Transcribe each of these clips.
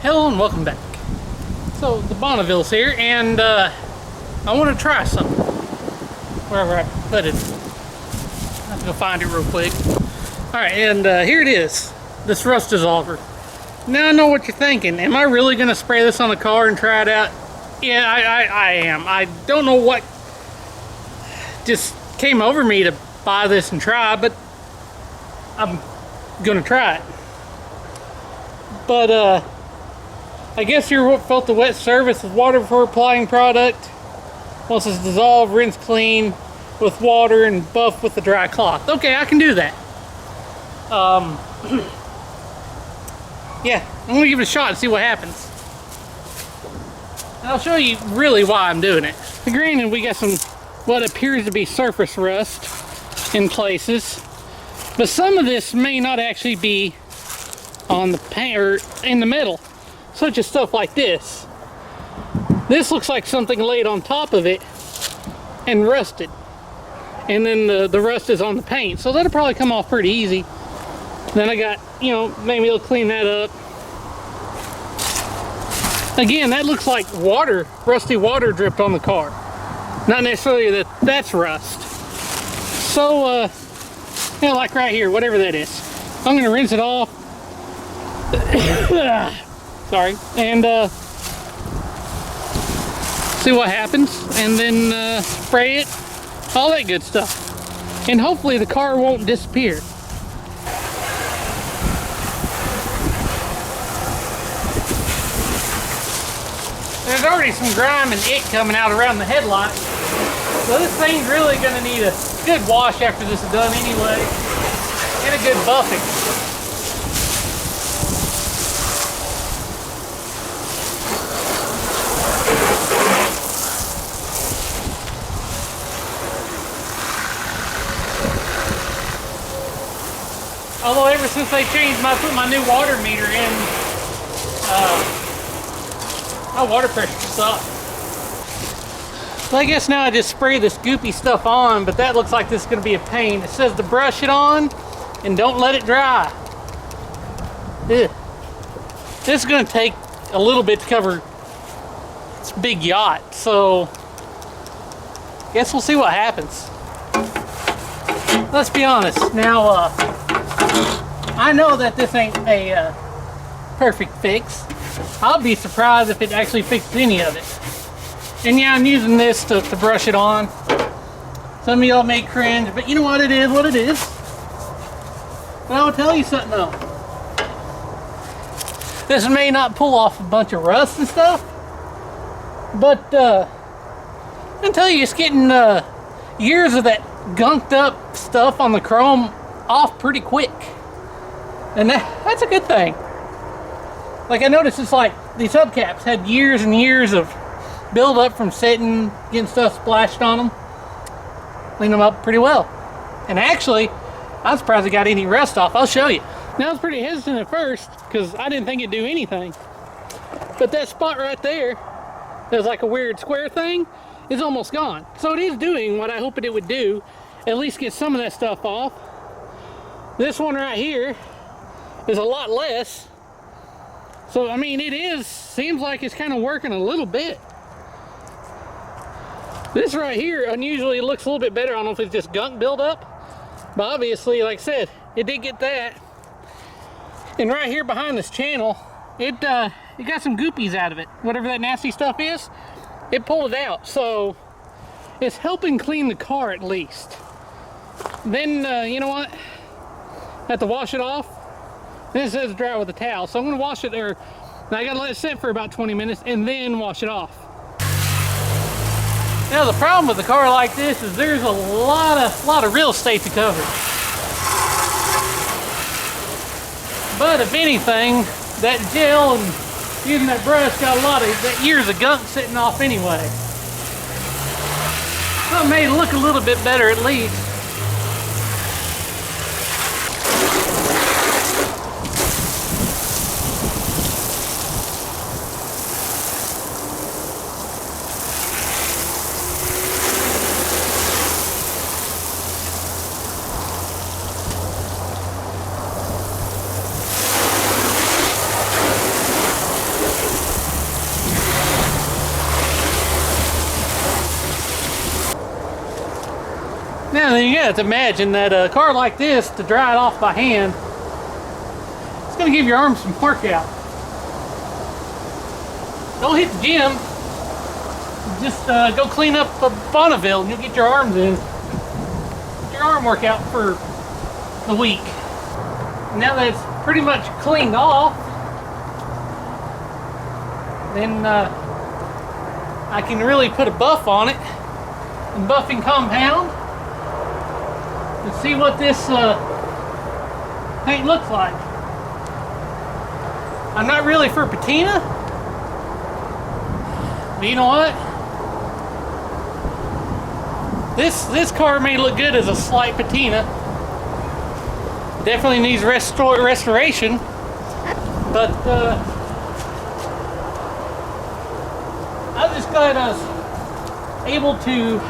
Hello and welcome back. So the Bonneville's here, and I want to try something. Wherever I put it, I have to go find it real quick. All right, and here it is. This rust dissolver. Now I know what you're thinking. Am I really going to spray this on the car and try it out? Yeah, I am. I don't know what just came over me to buy this and try, but I'm going to try it. But I guess you felt the wet surface with water before applying product. Once it's dissolved, rinse clean with water and buff with a dry cloth. Okay, I can do that. Yeah, I'm gonna give it a shot and see what happens. And I'll show you really why I'm doing it. Granted, we got some what appears to be surface rust in places, but some of this may not actually be on the paint or in the metal, such as stuff like this. This looks like something laid on top of it and rusted, and then the rust is on the paint, so that'll probably come off pretty easy. Then I got, you know, maybe it'll clean that up. Again, that looks like water, rusty water dripped on the car, not necessarily that that's rust. So yeah, like right here, whatever that is, I'm gonna rinse it off. Sorry, and see what happens, and then spray it, all that good stuff, and hopefully the car won't disappear. There's already some grime and it coming out around the headlight, so this thing's really going to need a good wash after this is done anyway, and a good buffing. Although ever since they changed put my new water meter in, my water pressure sucks. So I guess now I just spray this goopy stuff on, but that looks like this is going to be a pain. It says to brush it on and don't let it dry. Ugh. This is going to take a little bit to cover this big yacht, so I guess we'll see what happens. Let's be honest. Now, I know that this ain't a perfect fix. I'll be surprised if it actually fixes any of it. And yeah, I'm using this to brush it on. Some of y'all may cringe, but you know what, it is what it is. But I will tell you something though. This may not pull off a bunch of rust and stuff, but I can tell you it's getting years of that gunked up stuff on the chrome off pretty quick. And that's a good thing. Like I noticed it's like these hubcaps had years and years of build up from sitting, getting stuff splashed on them. Clean them up pretty well. And actually, I'm surprised it got any rust off. I'll show you. Now I was pretty hesitant at first because I didn't think it'd do anything. But that spot right there, there's like a weird square thing, is almost gone. So it is doing what I hoped it would do. At least get some of that stuff off. This one right here is a lot less. So I mean, seems like it's kind of working a little bit. This right here unusually looks a little bit better. I don't know if it's just gunk buildup, but obviously, like I said, it did get that. And right here behind this channel, it got some goopies out of it. Whatever that nasty stuff is, it pulled it out. So it's helping clean the car at least. Then you know what? I have to wash it off. This says dry with a towel, so I'm going to wash it there. I got to let it sit for about 20 minutes and then wash it off. Now the problem with a car like this is there's a lot of real estate to cover. But if anything, that gel and using that brush got a lot of that years of gunk sitting off anyway. So it made it look a little bit better at least. have to imagine that a car like this, to dry it off by hand, it's going to give your arms some workout. Don't hit the gym. Just go clean up Bonneville and you'll get your arms in. Get your arm workout for the week. Now that it's pretty much cleaned off, then I can really put a buff on it, and buffing compound, and see what this paint looks like. I'm not really for patina, but you know what? This car may look good as a slight patina. Definitely needs restoration, but I'm just glad I was able to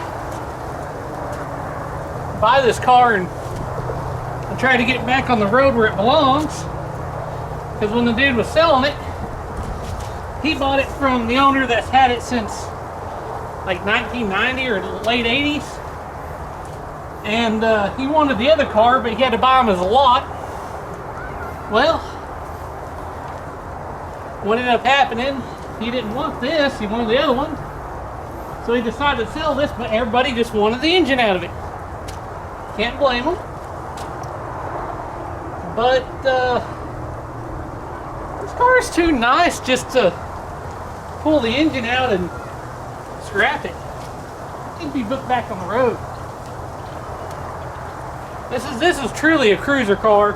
buy this car and try to get it back on the road where it belongs. Because when the dude was selling it, he bought it from the owner that's had it since like 1990 or late 80s. And he wanted the other car, but he had to buy them as a lot. Well, what ended up happening, he didn't want this, he wanted the other one. So he decided to sell this, but everybody just wanted the engine out of it. Can't blame him. But this car is too nice just to pull the engine out and scrap it. It can be put back on the road. This is truly a cruiser car.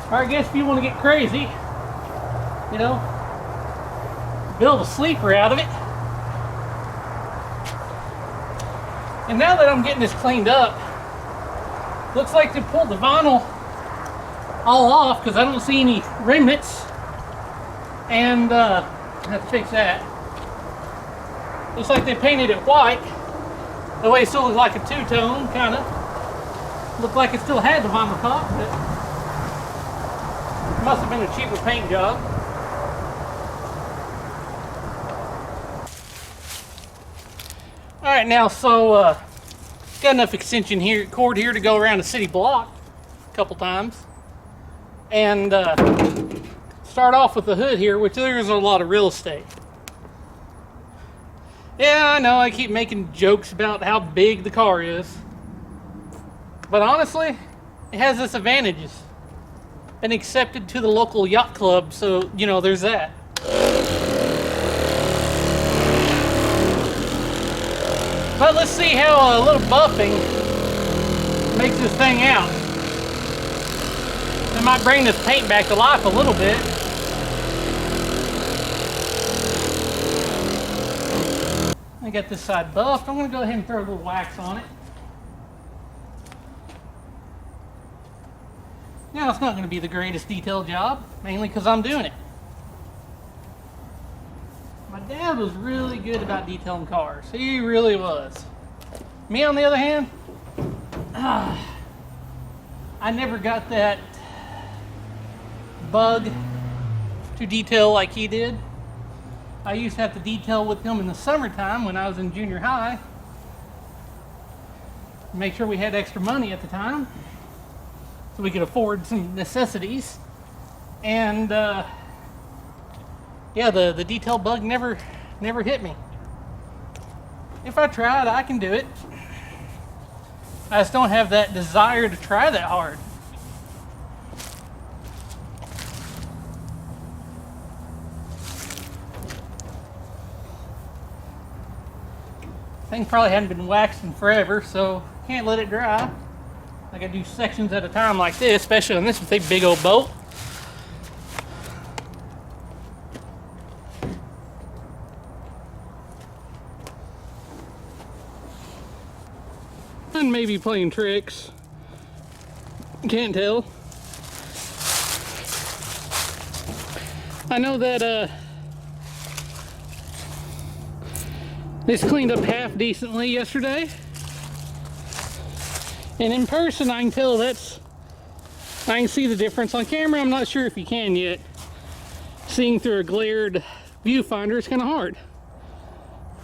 Or I guess if you want to get crazy, you know, build a sleeper out of it. And now that I'm getting this cleaned up, looks like they pulled the vinyl all off because I don't see any remnants. And I have to fix that. Looks like they painted it white. That way it still looks like a two-tone, kind of. Looked like it still had the vinyl top, but it must have been a cheaper paint job. Alright, now so got enough extension here, cord here to go around the city block a couple times. And start off with the hood here, which there's a lot of real estate. Yeah, I know I keep making jokes about how big the car is. But honestly, it has its advantages. Been accepted to the local yacht club, so, you know, there's that. But let's see how a little buffing makes this thing out. It might bring this paint back to life a little bit. I got this side buffed. I'm going to go ahead and throw a little wax on it. Now, it's not going to be the greatest detail job, mainly because I'm doing it. My dad was really good about detailing cars. He really was. Me, on the other hand, I never got that bug to detail like he did. I used to have to detail with him in the summertime when I was in junior high. Make sure we had extra money at the time, so we could afford some necessities. And yeah, the detail bug never hit me. If I tried, I can do it. I just don't have that desire to try that hard. Thing probably hadn't been waxed in forever, so can't let it dry. I gotta do sections at a time like this, especially on this big old boat. And maybe playing tricks. Can't tell. I know that this cleaned up half decently yesterday. And in person I can tell I can see the difference. On camera I'm not sure if you can yet. Seeing through a glared viewfinder is kind of hard.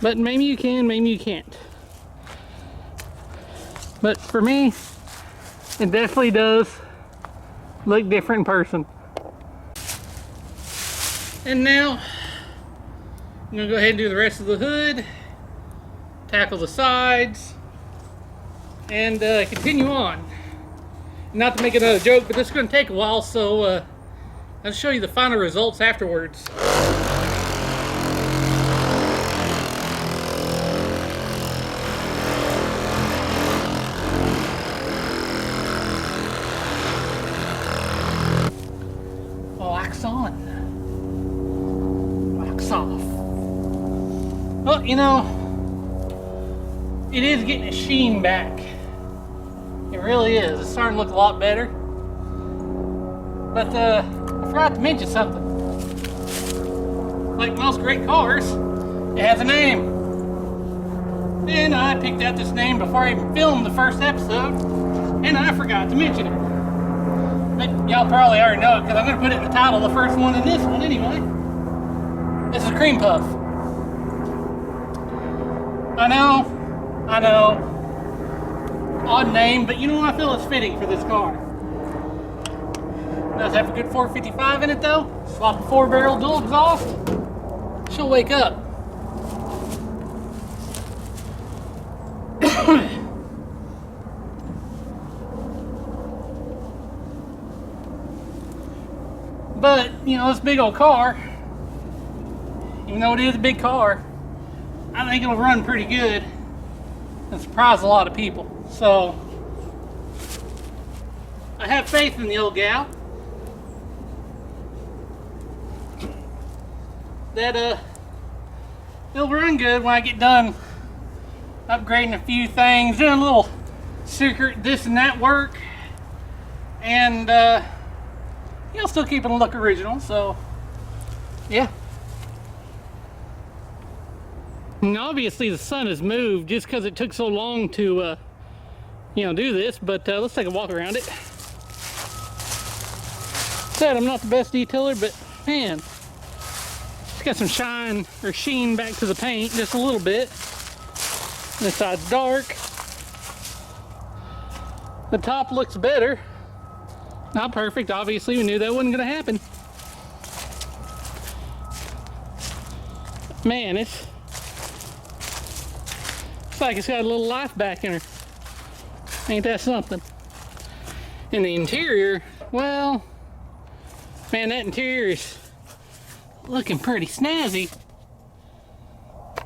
But maybe you can, maybe you can't. But for me, it definitely does look different in person. And now, I'm gonna go ahead and do the rest of the hood, tackle the sides, and continue on. Not to make another joke, but this is gonna take a while, so I'll show you the final results afterwards. Wax on, wax off. Well, you know, it is getting a sheen back. It really is. It's starting to look a lot better. But I forgot to mention something. Like most great cars, it has a name. And I picked out this name before I even filmed the first episode, and I forgot to mention it. But y'all probably already know it because I'm going to put it in the title, the first one and this one anyway. This is Cream Puff. I know. Odd name, but you know what? I feel it's fitting for this car. It does have a good 455 in it though. Swap a 4-barrel dual exhaust. She'll wake up. But, you know, this big old car, even though it is a big car, I think it'll run pretty good and surprise a lot of people. So, I have faith in the old gal that it'll run good when I get done upgrading a few things, doing a little secret this and that work, and you know, still keeping it look original. So yeah. And obviously the sun has moved just because it took so long to you know, do this, but let's take a walk around it. Said I'm not the best detailer, but man, it's got some shine or sheen back to the paint just a little bit. This side's dark. The top looks better. Not perfect, obviously. We knew that wasn't going to happen. Man, it's like it's got a little life back in her. Ain't that something? In the interior, well, man, that interior is looking pretty snazzy.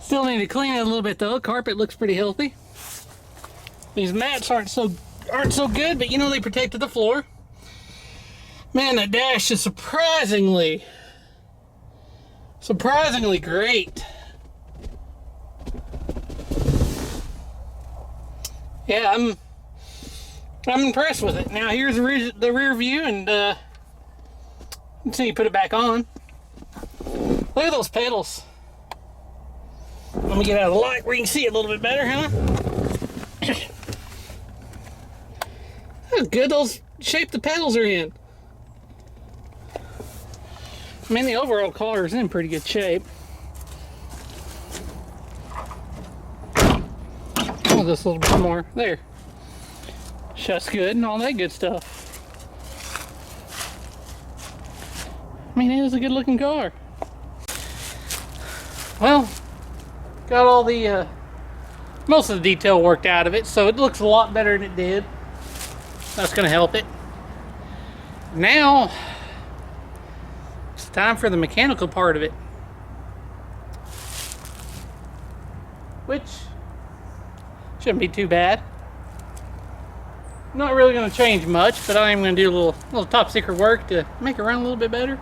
Still need to clean it a little bit though. Carpet looks pretty healthy. These mats aren't so good, but you know, they protected the floor. Man, that dash is surprisingly great. Yeah, I'm impressed with it. Now here's the rear view, and let's see, put it back on. Look at those pedals. Let me get out of the light where you can see it a little bit better, huh? How good those shape the pedals are in. I mean, the overall car is in pretty good shape. Oh, just a little bit more. There. Shuts good and all that good stuff. I mean, it is a good looking car. Well, got all the most of the detail worked out of it, so it looks a lot better than it did. That's gonna help it. Now it's time for the mechanical part of it, which shouldn't be too bad. Not really going to change much, but I am going to do a little top secret work to make it run a little bit better.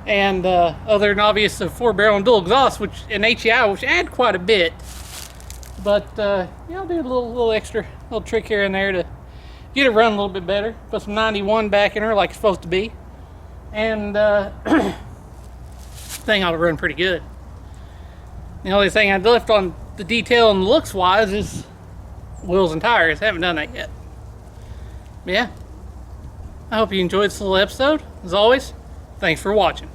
And other than obvious the 4-barrel and dual exhaust, which an HEI, which add quite a bit. But yeah, I'll do a little extra little trick here and there to get it run a little bit better. Put some 91 back in her like it's supposed to be, and thing ought to run pretty good. The only thing I'd left on the detail and looks wise is wheels and tires. I haven't done that yet. But yeah, I hope you enjoyed this little episode. As always, thanks for watching.